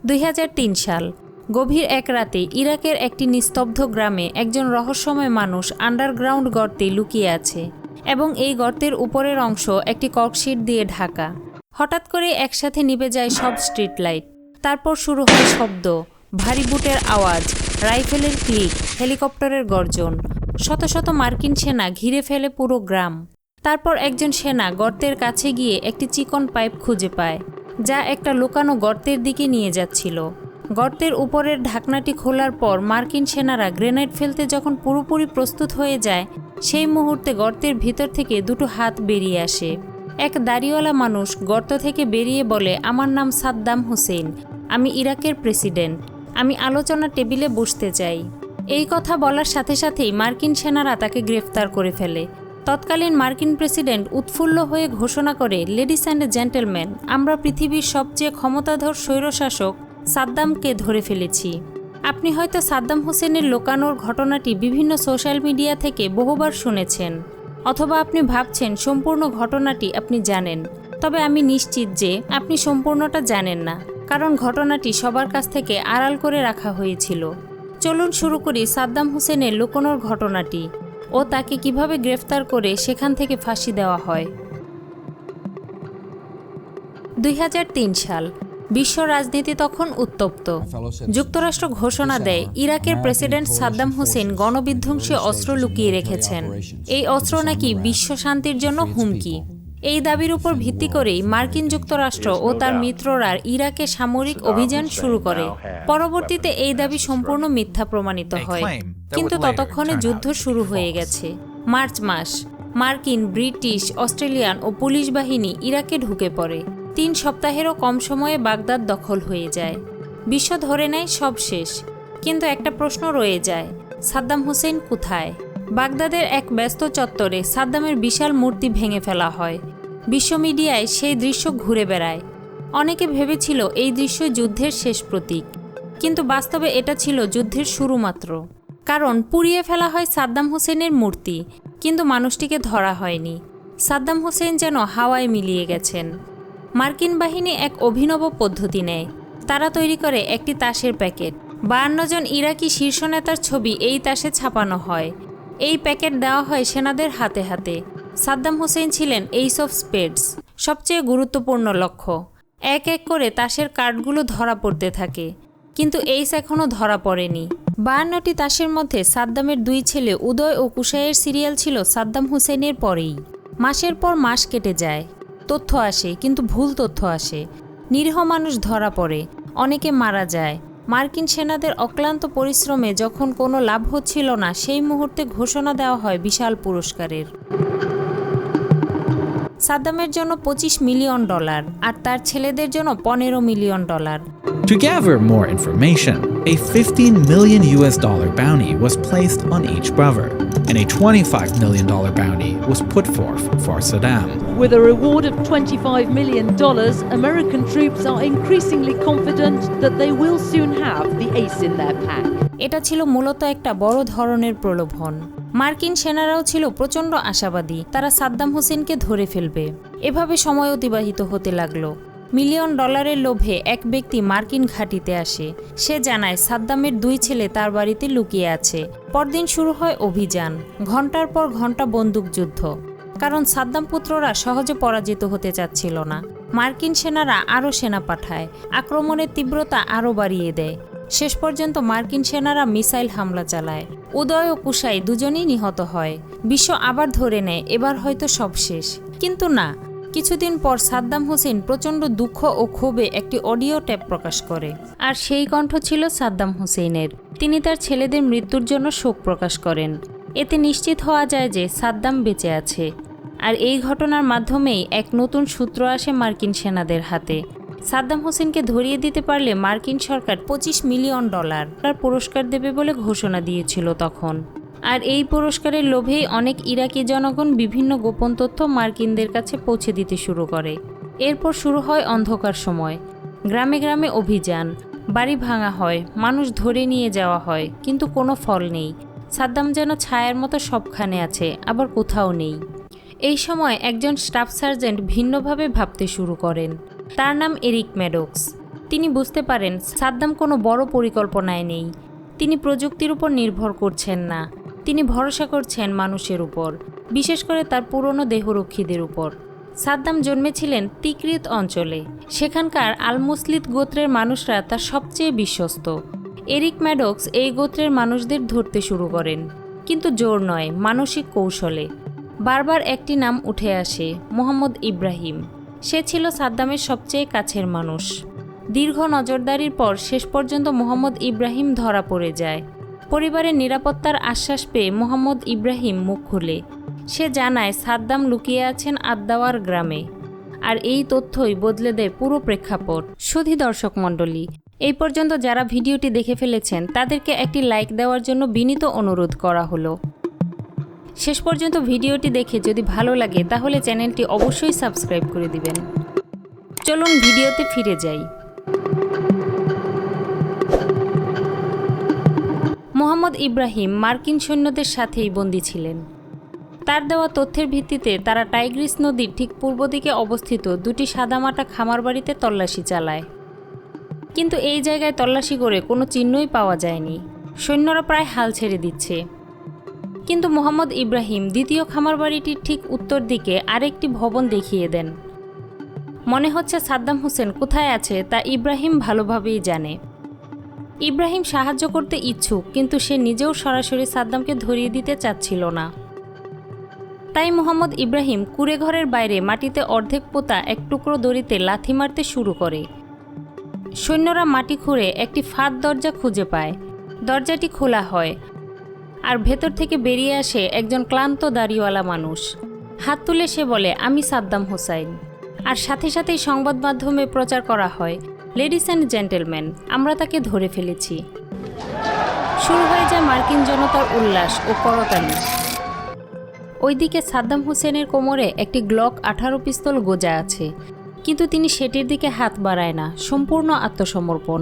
2003 সাল গভীর এক রাতে ইরাকের একটি নিস্তব্ধ গ্রামে একজন রহস্যময় মানুষ আন্ডারগ্রাউন্ড গর্তে লুকিয়ে আছে এবং এই গর্তের উপরের অংশ একটি কর্কশিট দিয়ে ঢাকা। হঠাৎ করে একসাথে নিভে যায় সব স্ট্রিট লাইট। তারপর শুরু হয় শব্দ, ভারী বুটের আওয়াজ, রাইফেলের ক্লিক, হেলিকপ্টারের গর্জন। শত শত মার্কিন সেনা ঘিরে ফেলে পুরো গ্রাম। তারপর একজন সেনা গর্তের কাছে গিয়ে একটি চিকন পাইপ খুঁজে পায়, যা একটা লুকানো গর্তের দিকে নিয়ে যাচ্ছিল। গর্তের উপরের ঢাকনাটি খোলার পর মার্কিন সেনারা গ্রেনেড ফেলতে যখন পুরোপুরি প্রস্তুত হয়ে যায়, সেই মুহূর্তে গর্তের ভিতর থেকে দুটো হাত বেরিয়ে আসে। এক দাড়িওয়ালা মানুষ গর্ত থেকে বেরিয়ে বলে, আমার নাম সাদ্দাম হুসেইন, আমি ইরাকের প্রেসিডেন্ট, আমি আলোচনা টেবিলে বসতে চাই। এই কথা বলার সাথে সাথেই মার্কিন সেনারা তাকে গ্রেফতার করে ফেলে। তৎকালীন মার্কিন প্রেসিডেন্ট উৎফুল্ল হয়ে ঘোষণা করে, লেডিস অ্যান্ড জেন্টেলম্যান, আমরা পৃথিবীর সবচেয়ে ক্ষমতাধর স্বৈরশাসক সাদ্দামকে ধরে ফেলেছি। আপনি হয়তো সাদ্দাম হোসেনের লুকানোর ঘটনাটি বিভিন্ন সোশ্যাল মিডিয়া থেকে বহুবার শুনেছেন, অথবা আপনি ভাবছেন সম্পূর্ণ ঘটনাটি আপনি জানেন। তবে আমি নিশ্চিত যে আপনি সম্পূর্ণটা জানেন না, কারণ ঘটনাটি সবার কাছ থেকে আড়াল করে রাখা হয়েছিল। চলুন শুরু করি সাদ্দাম হোসেনের লুকানোর ঘটনাটি ও তাকে কিভাবে গ্রেফতার করে সেখান থেকে ফাঁসি দেওয়া হয়। 2003 সাল বিশ্ব রাজনীতি তখন উত্তপ্ত। যুক্তরাষ্ট্র ঘোষণা দেয় ইরাকের প্রেসিডেন্ট সাদ্দাম হোসেন গণবিধ্বংসী অস্ত্র লুকিয়ে রেখেছেন। এই অস্ত্র নাকি বিশ্ব শান্তির জন্য হুমকি। এই দাবির উপর ভিত্তি করেই মার্কিন যুক্তরাষ্ট্র ও তার মিত্ররা ইরাকে সামরিক অভিযান শুরু করে। পরবর্তীতে এই দাবি সম্পূর্ণ মিথ্যা প্রমাণিত হয়, কিন্তু ততক্ষণে যুদ্ধ শুরু হয়ে গেছে। মার্চ মাস, মার্কিন, ব্রিটিশ, অস্ট্রেলিয়ান ও পুলিশ বাহিনী ইরাকে ঢুকে পড়ে। 3 সপ্তাহেরও কম সময়ে বাগদাদ দখল হয়ে যায়। বিশ্ব ধরে নেয় সব শেষ, কিন্তু একটা প্রশ্ন রয়ে যায়, সাদ্দাম হোসেন কোথায়? বাগদাদের এক ব্যস্ত চত্বরে সাদ্দামের বিশাল মূর্তি ভেঙে ফেলা হয়। বিশ্ব মিডিয়ায় সেই দৃশ্য ঘুরে বেড়ায়। অনেকে ভেবেছিল এই দৃশ্য যুদ্ধের শেষ প্রতীক, কিন্তু বাস্তবে এটা ছিল যুদ্ধের শুরু মাত্র। কারণ পুড়িয়ে ফেলা হয় সাদ্দাম হোসেনের মূর্তি, কিন্তু মানুষটিকে ধরা হয়নি। সাদ্দাম হোসেন যেন হাওয়ায় মিলিয়ে গেছেন। মার্কিন বাহিনী এক অভিনব পদ্ধতি নেয়। তারা তৈরি করে একটি তাসের প্যাকেট। 52 জন ইরাকি শীর্ষ নেতার ছবি এই তাসে ছাপানো হয়। এই প্যাকেট দেওয়া হয় সেনাদের হাতে হাতে। সাদ্দাম হোসেন ছিলেন এইস অফ স্পেডস, সবচেয়ে গুরুত্বপূর্ণ লক্ষ্য। এক এক করে তাসের কার্ডগুলো ধরা পড়তে থাকে, কিন্তু এইস এখনও ধরা পড়েনি। 52টি তাসের মধ্যে সাদ্দামের 2 ছেলে উদয় ও কুশাইয়ের সিরিয়াল ছিল সাদ্দাম হোসেনের পরেই। মাসের পর মাস কেটে যায়, তথ্য আসে কিন্তু ভুল তথ্য আসে। নিরীহ মানুষ ধরা পড়ে, অনেকে মারা যায়। মার্কিন সেনাদের অক্লান্ত পরিশ্রমে যখন কোনো লাভ হচ্ছিল না, সেই মুহূর্তে ঘোষণা দেওয়া হয় বিশাল পুরস্কারের। সাদ্দামের জন্য $25 মিলিয়ন আর তার ছেলেদের জন্য $15 million. To gather more information, a $15 million bounty was placed on each brother, and a $25 million bounty was put forth for Saddam. With a reward of $25 million, American troops are increasingly confident that they will soon have the ace in their pack. এটা ছিল মূলত একটা বড় ধরনের প্রলোভন। মার্কিন সেনারাও ছিল প্রচণ্ড আশাবাদী, তারা সাদ্দাম হোসেনকে ধরে ফেলবে। এভাবে সময় অতিবাহিত হতে লাগলো। $1 মিলিয়ন লোভে এক ব্যক্তি মার্কিন ঘাঁটিতে আসে। সে জানায় সাদ্দামের 2 ছেলে তার বাড়িতে লুকিয়ে আছে। পরদিন শুরু হয় অভিযান, ঘন্টার পর ঘন্টা বন্দুকযুদ্ধ। কারণ সাদ্দাম পুত্ররা সহজে পরাজিত হতে চাচ্ছিল না। মার্কিন সেনারা আরও সেনা পাঠায়, আক্রমণের তীব্রতা আরও বাড়িয়ে দেয়। শেষ পর্যন্ত মার্কিন সেনারা মিসাইল হামলা চালায়। উদয় ও কুশাই দুজনেই নিহত হয়। বিশ্ব আবার ধরে নেয় এবার হয়তো সব শেষ, কিন্তু না। কিছুদিন পর সাদ্দাম হোসেন প্রচণ্ড দুঃখ ও ক্ষোভে একটি অডিও ট্যাপ প্রকাশ করে, আর সেই কণ্ঠ ছিল সাদ্দাম হোসেনের। তিনি তার ছেলেদের মৃত্যুর জন্য শোক প্রকাশ করেন। এতে নিশ্চিত হওয়া যায় যে সাদ্দাম বেঁচে আছে। আর এই ঘটনার মাধ্যমেই এক নতুন সূত্র আসে মার্কিন সেনাদের হাতে। সাদ্দাম হোসেনকে ধরিয়ে দিতে পারলে মার্কিন সরকার $25 মিলিয়ন পুরস্কার দেবে বলে ঘোষণা দিয়েছিল তখন। আর এই পুরস্কারের লোভেই অনেক ইরাকি জনগণ বিভিন্ন গোপন তথ্য মার্কিনদের কাছে পৌঁছে দিতে শুরু করে। এরপর শুরু হয় অন্ধকার সময়। গ্রামে গ্রামে অভিযান, বাড়ি ভাঙা হয়, মানুষ ধরে নিয়ে যাওয়া হয়, কিন্তু কোনো ফল নেই। সাদ্দাম যেন ছায়ার মতো সবখানে আছে, আবার কোথাও নেই। এই সময় একজন স্টাফ সার্জেন্ট ভিন্নভাবে ভাবতে শুরু করেন। তার নাম এরিক ম্যাডক্স। তিনি বুঝতে পারেন সাদ্দাম কোনো বড় পরিকল্পনায় নেই। তিনি প্রযুক্তির উপর নির্ভর করছেন না, তিনি ভরসা করছেন মানুষের উপর, বিশেষ করে তার পুরনো দেহরক্ষীদের উপর। সাদ্দাম জন্মেছিলেন তিকরিত অঞ্চলে। সেখানকার আল মুসলিদ গোত্রের মানুষরা তার সবচেয়ে বিশ্বস্ত। এরিক ম্যাডক্স এই গোত্রের মানুষদের ধরতে শুরু করেন, কিন্তু জোর নয়, মানসিক কৌশলে। বারবার একটি নাম উঠে আসে, মোহাম্মদ ইব্রাহিম। সে ছিল সাদ্দামের সবচেয়ে কাছের মানুষ। দীর্ঘ নজরদারির পর শেষ পর্যন্ত মোহাম্মদ ইব্রাহিম ধরা পড়ে যায়। পরিবারের নিরাপত্তার আশ্বাস পেয়ে মোহাম্মদ ইব্রাহিম মুখ খুলে। সে জানায় সাদ্দাম লুকিয়ে আছেন আদ্দাওয়ার গ্রামে। আর এই তথ্যই বদলে দেয় পুরো প্রেক্ষাপট। সুধী দর্শক মণ্ডলী, এই পর্যন্ত যারা ভিডিওটি দেখে ফেলেছেন তাদেরকে একটি লাইক দেওয়ার জন্য বিনীত অনুরোধ করা হলো। শেষ পর্যন্ত ভিডিওটি দেখে যদি ভালো লাগে তাহলে চ্যানেলটি অবশ্যই সাবস্ক্রাইব করে দিবেন। চলুন ভিডিওতে ফিরে যাই। মোহাম্মদ ইব্রাহিম মার্কিন সৈন্যদের সাথেই বন্দী ছিলেন। তার দেওয়া তথ্যের ভিত্তিতে তারা টাইগ্রিস নদীর ঠিক পূর্ব দিকে অবস্থিত দুটি সাদামাটা খামার বাড়িতে তল্লাশি চালায়। কিন্তু এই জায়গায় তল্লাশি করে কোনো চিহ্নই পাওয়া যায়নি। সৈন্যরা প্রায় হাল ছেড়ে দিচ্ছে। কিন্তু মোহাম্মদ ইব্রাহিম দ্বিতীয় খামার বাড়িটির ঠিক উত্তর দিকে আরেকটি ভবন দেখিয়ে দেন। মনে হচ্ছে সাদ্দাম হোসেন কোথায় আছে তা ইব্রাহিম ভালোভাবেই জানে। ইব্রাহিম সাহায্য করতে ইচ্ছুক, কিন্তু সে নিজেও সরাসরি সাদ্দামকে ধরিয়ে দিতে চাচ্ছিল না। তাই মোহাম্মদ ইব্রাহিম কুঁড়েঘরের বাইরে মাটিতে অর্ধেক পোতা এক টুকরো দড়িতে লাথি মারতে শুরু করে। সৈন্যরা মাটি খুঁড়ে একটি ফাঁদ দরজা খুঁজে পায়। দরজাটি খোলা হয়, আর ভেতর থেকে বেরিয়ে আসে একজন ক্লান্ত দাড়িওয়ালা মানুষ। হাত তুলে সে বলে, আমি সাদ্দাম হোসাইন। আর সাথে সাথেই সংবাদ মাধ্যমে প্রচার করা হয়, লেডিস অ্যান্ড জেন্টেলম্যান, আমরা তাকে ধরে ফেলেছি। শুরু হয়ে যায় মার্কিন জনতার উল্লাস ও করতালি। ওইদিকে সাদ্দাম হোসেনের কোমরে একটি গ্লক 18 পিস্তল গোজা আছে, কিন্তু তিনি সেটির দিকে হাত বাড়ায় না, সম্পূর্ণ আত্মসমর্পণ।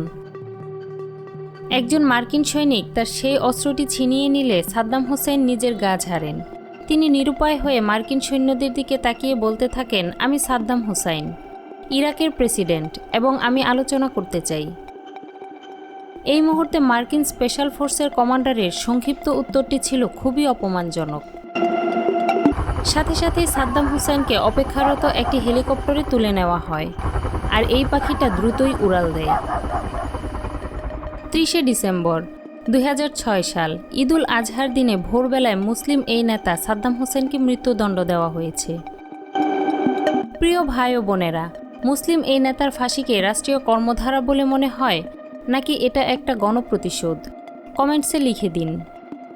একজন মার্কিন সৈনিক তার সেই অস্ত্রটি ছিনিয়ে নিলে সাদ্দাম হোসেন নিজের গা ঝাড়েন। তিনি নিরুপায় হয়ে মার্কিন সৈন্যদের দিকে তাকিয়ে বলতে থাকেন, আমি সাদ্দাম হোসাইন, ইরাকের প্রেসিডেন্ট, এবং আমি আলোচনা করতে চাই। এই মুহূর্তে মার্কিন স্পেশাল ফোর্সের কমান্ডারের সংক্ষিপ্ত উত্তরটি ছিল খুবই অপমানজনক। সাথে সাথেই সাদ্দাম হোসেনকে অপেক্ষারত একটি হেলিকপ্টারে তুলে নেওয়া হয়, আর এই পাখিটা দ্রুতই উড়াল দেয়। 30 ডিসেম্বর 2006 সাল ঈদুল আজহার দিনে ভোরবেলায় মুসলিম এই নেতা সাদ্দাম হোসেনকে মৃত্যুদণ্ড দেওয়া হয়েছে। প্রিয় ভাই ও বোনেরা, মুসলিম এই নেতার ফাঁসিকে রাষ্ট্রীয় কর্মধারা বলে মনে হয়, নাকি এটা একটা গণপ্রতিশোধ? কমেন্টসে লিখে দিন।